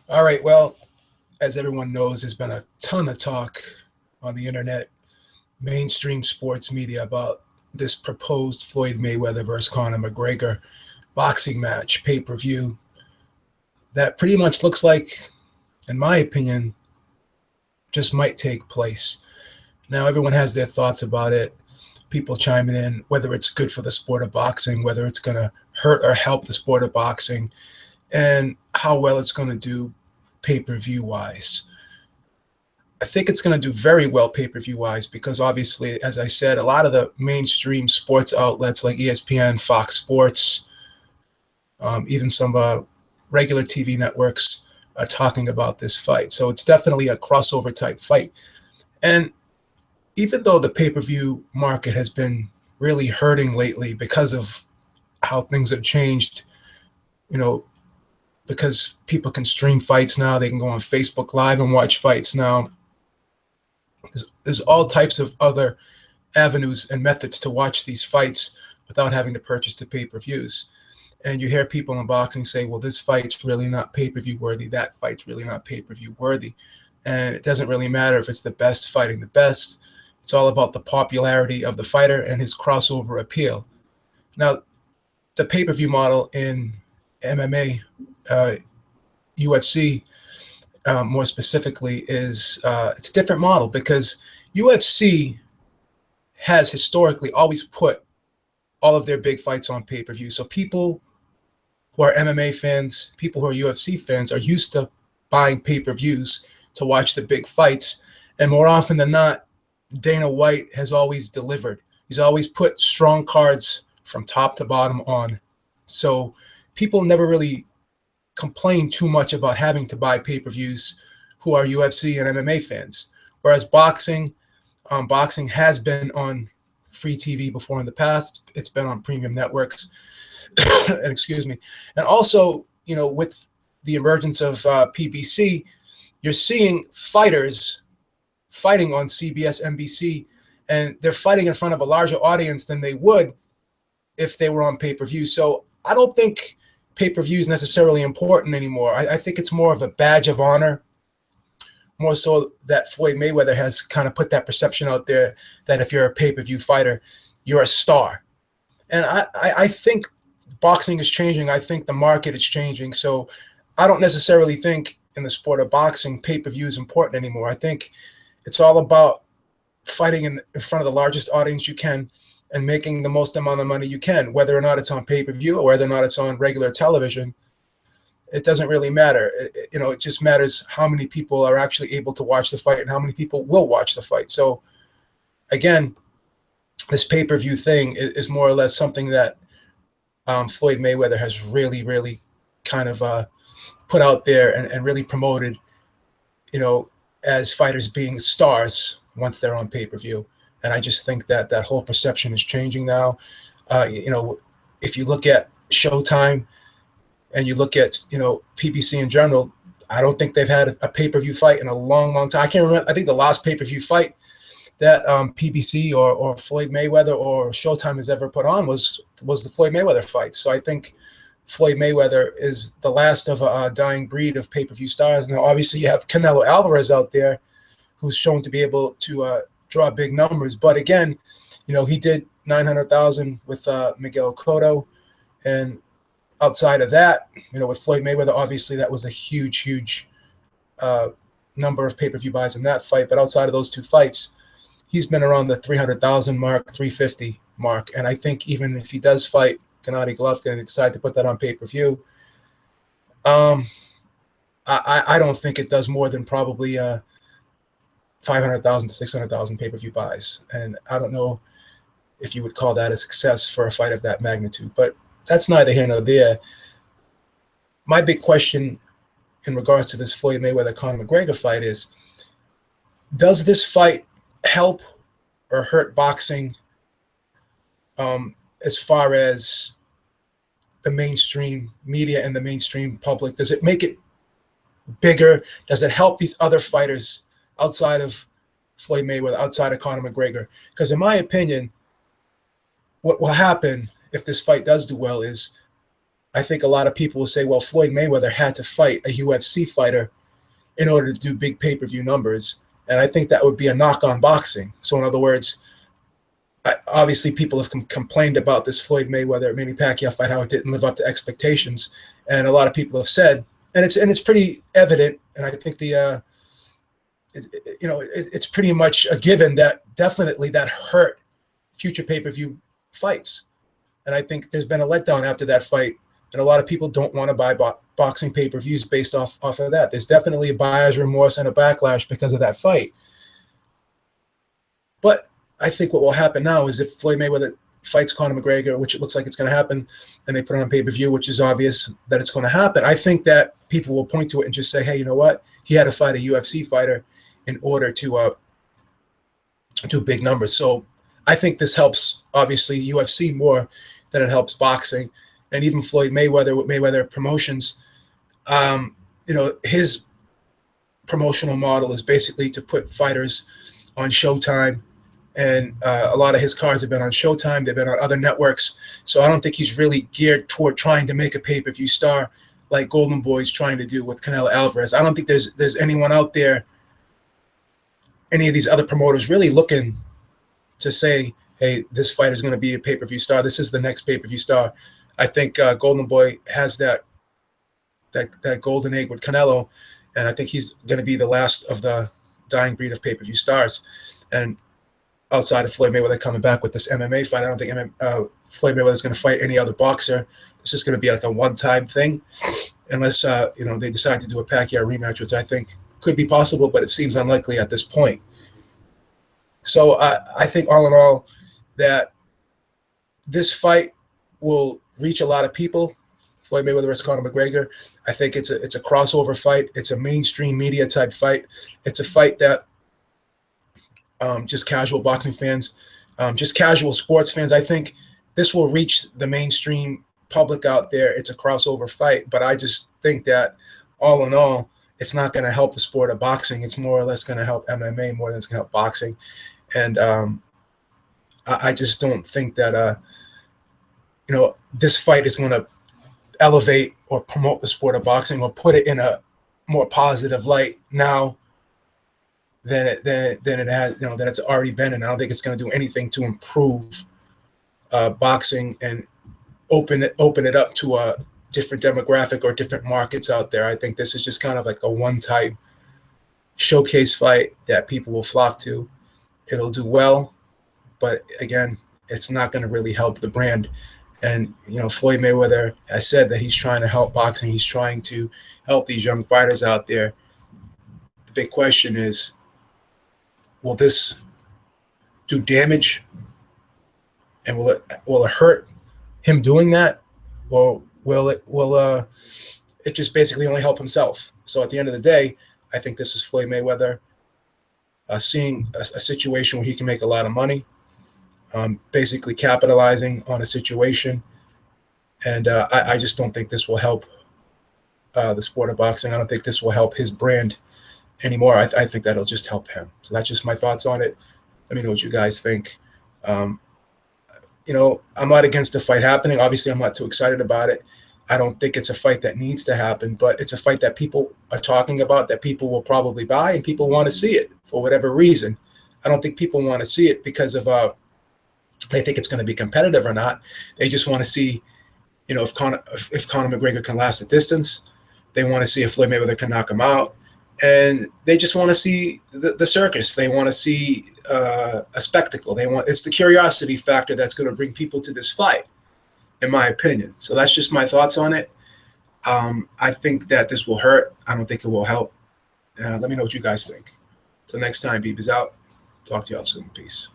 All right. Well, as everyone knows, there's been a ton of talk on the internet, mainstream sports media about this proposed Floyd Mayweather versus Conor McGregor boxing match pay-per-view that pretty much looks like, in my opinion, just might take place. Now, everyone has their thoughts about it. People chiming in whether it's good for the sport of boxing, whether it's going to hurt or help the sport of boxing, and how well it's going to do pay-per-view wise. I think it's going to do very well pay-per-view wise because obviously, as I said, a lot of the mainstream sports outlets like ESPN, Fox Sports, even some regular TV networks are talking about this fight. So it's definitely a crossover type fight. And even though the pay-per-view market has been really hurting lately because of how things have changed, you know, because people can stream fights now, they can go on Facebook Live and watch fights now. There's all types of other avenues and methods to watch these fights without having to purchase the pay-per-views. And you hear people in boxing say, well, this fight's really not pay-per-view worthy. That fight's really not pay-per-view worthy. And it doesn't really matter if it's the best fighting the best. It's all about the popularity of the fighter and his crossover appeal. Now, the pay-per-view model in MMA, UFC, more specifically, is it's a different model because UFC has historically always put all of their big fights on pay-per-view. So people who are MMA fans, people who are UFC fans are used to buying pay-per-views to watch the big fights. And more often than not, Dana White has always delivered. He's always put strong cards from top to bottom on. So people never really complain too much about having to buy pay-per-views who are UFC and MMA fans. Whereas boxing has been on free TV before in the past. It's been on premium networks. And excuse me. And also, with the emergence of PBC, you're seeing fighters fighting on CBS, NBC, and they're fighting in front of a larger audience than they would if they were on pay-per-view. So I don't think pay-per-view is necessarily important anymore. I think it's more of a badge of honor, more so that Floyd Mayweather has kind of put that perception out there that if you're a pay-per-view fighter, you're a star. And I think boxing is changing. I think the market is changing. So I don't necessarily think in the sport of boxing, pay-per-view is important anymore. I think it's all about fighting in front of the largest audience you can and making the most amount of money you can, whether or not it's on pay-per-view or whether or not it's on regular television. It doesn't really matter. It just matters how many people are actually able to watch the fight and how many people will watch the fight. So again, this pay-per-view thing is more or less something that Floyd Mayweather has really, really kind of put out there and really promoted, as fighters being stars once they're on pay-per-view. And I just think that that whole perception is changing now. If you look at Showtime and you look at, PBC in general, I don't think they've had a pay-per-view fight in a long, long time. I can't remember. I think the last pay-per-view fight that PBC or Floyd Mayweather or Showtime has ever put on was the Floyd Mayweather fight. So I think Floyd Mayweather is the last of a dying breed of pay-per-view stars. Now, obviously, you have Canelo Alvarez out there who's shown to be able to draw big numbers. But again, he did 900,000 with Miguel Cotto. And outside of that, with Floyd Mayweather, obviously that was a huge, huge number of pay-per-view buys in that fight. But outside of those two fights, he's been around the 300,000 mark, 350 mark. And I think even if he does fight Gennady Golovkin and decide to put that on pay-per-view, I don't think it does more than probably 500,000 to 600,000 pay-per-view buys. And I don't know if you would call that a success for a fight of that magnitude. But that's neither here nor there. My big question in regards to this Floyd Mayweather-Conor McGregor fight is, does this fight help or hurt boxing as far as the mainstream media and the mainstream public? Does it make it bigger? Does it help these other fighters outside of Floyd Mayweather, outside of Conor McGregor? Because in my opinion, what will happen if this fight does do well is I think a lot of people will say, well, Floyd Mayweather had to fight a UFC fighter in order to do big pay-per-view numbers. And I think that would be a knock on boxing. So in other words, obviously people have complained about this Floyd Mayweather Manny Pacquiao fight, how it didn't live up to expectations. And a lot of people have said, and it's pretty evident. And I think it's pretty much a given that definitely that hurt future pay-per-view fights. And I think there's been a letdown after that fight. And a lot of people don't want to buy boxing pay-per-views based off of that. There's definitely a buyer's remorse and a backlash because of that fight. But I think what will happen now is if Floyd Mayweather fights Conor McGregor, which it looks like it's going to happen, and they put it on pay-per-view, which is obvious that it's going to happen, I think that people will point to it and just say, hey, you know what? He had to fight a UFC fighter in order to do big numbers. So I think this helps, obviously, UFC more than it helps boxing. And even Floyd Mayweather with Mayweather Promotions, his promotional model is basically to put fighters on Showtime. And a lot of his cards have been on Showtime. They've been on other networks. So I don't think he's really geared toward trying to make a pay-per-view star like Golden Boy's trying to do with Canelo Alvarez. I don't think there's anyone out there, any of these other promoters really looking to say, hey, this fight is going to be a pay-per-view star. This is the next pay-per-view star. I think Golden Boy has that golden egg with Canelo, and I think he's going to be the last of the dying breed of pay-per-view stars. And outside of Floyd Mayweather coming back with this MMA fight, I don't think Floyd Mayweather is going to fight any other boxer. This is going to be like a one-time thing, unless they decide to do a Pacquiao rematch, which I think could be possible, but it seems unlikely at this point. So I think all in all that this fight will reach a lot of people. Floyd Mayweather versus Conor McGregor. I think it's a crossover fight. It's a mainstream media type fight. It's a fight that just casual boxing fans, just casual sports fans, I think this will reach the mainstream public out there. It's a crossover fight, but I just think that all in all, it's not going to help the sport of boxing. It's more or less going to help MMA more than it's going to help boxing. And I just don't think that this fight is going to elevate or promote the sport of boxing or put it in a more positive light now than it has, than it's already been. And I don't think it's going to do anything to improve boxing and open it up to a different demographic or different markets out there. I think this is just kind of like a one-time showcase fight that people will flock to. It'll do well, but again, it's not going to really help the brand. And, Floyd Mayweather has said that he's trying to help boxing. He's trying to help these young fighters out there. The big question is, will this do damage? And will it hurt him doing that? Or will it just basically only help himself? So at the end of the day, I think this is Floyd Mayweather seeing a situation where he can make a lot of money, basically capitalizing on a situation. And I just don't think this will help the sport of boxing. I don't think this will help his brand anymore. I think that'll just help him. So that's just my thoughts on it. Let me know what you guys think. I'm not against the fight happening. Obviously, I'm not too excited about it. I don't think it's a fight that needs to happen, but it's a fight that people are talking about, that people will probably buy, and people want to see it for whatever reason. I don't think people want to see it because of they think it's going to be competitive or not. They just want to see, if Conor McGregor can last the distance. They want to see if Floyd Mayweather can knock him out. And they just want to see the circus. They want to see a spectacle. It's the curiosity factor that's going to bring people to this fight, in my opinion. So that's just my thoughts on it. I think that this will hurt. I don't think it will help. Let me know what you guys think. Till next time, Habeeb is out. Talk to y'all soon. Peace.